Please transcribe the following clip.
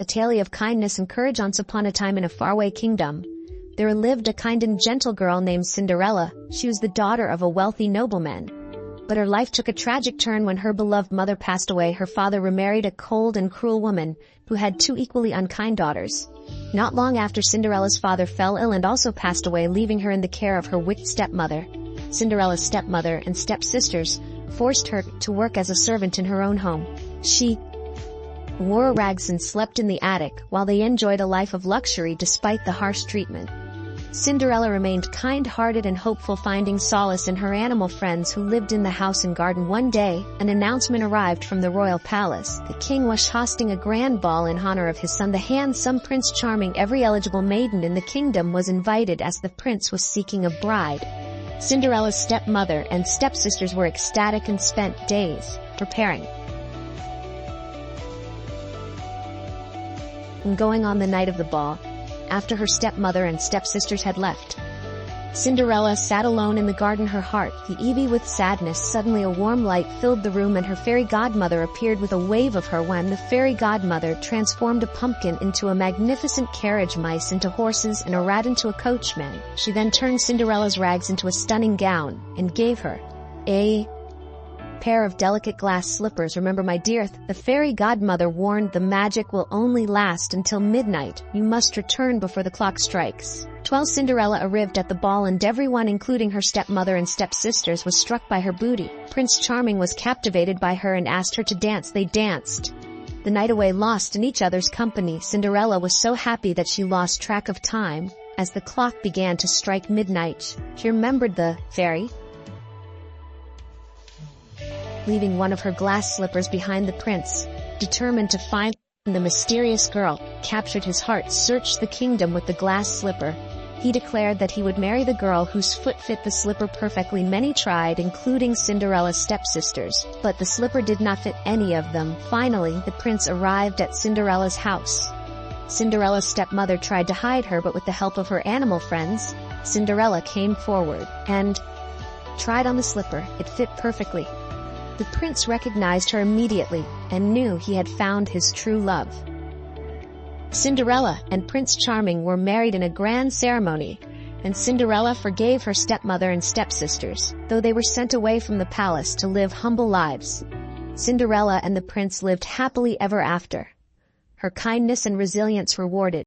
A tale of kindness and courage. Once upon a time in a faraway kingdom, there lived a kind and gentle girl named Cinderella. She was the daughter of a wealthy nobleman. But her life took a tragic turn when her beloved mother passed away. Her father remarried a cold and cruel woman who had two equally unkind daughters. Not long after, Cinderella's father fell ill and also passed away, leaving her in the care of her wicked stepmother. Cinderella's stepmother and stepsisters forced her to work as a servant in her own home. She wore rags and slept in the attic while they enjoyed a life of luxury despite the harsh treatment. Cinderella remained kind-hearted and hopeful, finding solace in her animal friends who lived in the house and garden. One day, an announcement arrived from the royal palace. The king was hosting a grand ball in honor of his son, the handsome Prince Charming. Every eligible maiden in the kingdom was invited as the prince was seeking a bride. Cinderella's stepmother and stepsisters were ecstatic and spent days preparing and going on the night of the ball. After her stepmother and stepsisters had left, Cinderella sat alone in the garden, her heart heavy with sadness. Suddenly a warm light filled the room and her fairy godmother appeared with a wave of her wand. The fairy godmother transformed a pumpkin into a magnificent carriage, mice into horses, and a rat into a coachman. She then turned Cinderella's rags into a stunning gown and gave her a pair of delicate glass slippers. Remember, my dear, the fairy godmother warned, the magic will only last until midnight. You must return before the clock strikes 12. Cinderella arrived at the ball and everyone, including her stepmother and stepsisters, was struck by her beauty. Prince Charming was captivated by her and asked her to dance. They danced the night away, lost in each other's company. Cinderella was so happy that she lost track of time. As the clock began to strike midnight, she remembered the fairy, leaving one of her glass slippers behind. The prince, determined to find the mysterious girl, captured his heart, searched the kingdom with the glass slipper. He declared that he would marry the girl whose foot fit the slipper perfectly. Many tried, including Cinderella's stepsisters, but the slipper did not fit any of them. Finally, the prince arrived at Cinderella's house. Cinderella's stepmother tried to hide her, but with the help of her animal friends, Cinderella came forward and tried on the slipper. It fit perfectly. The prince recognized her immediately and knew he had found his true love. Cinderella and Prince Charming were married in a grand ceremony, and Cinderella forgave her stepmother and stepsisters, though they were sent away from the palace to live humble lives. Cinderella and the prince lived happily ever after, her kindness and resilience rewarded.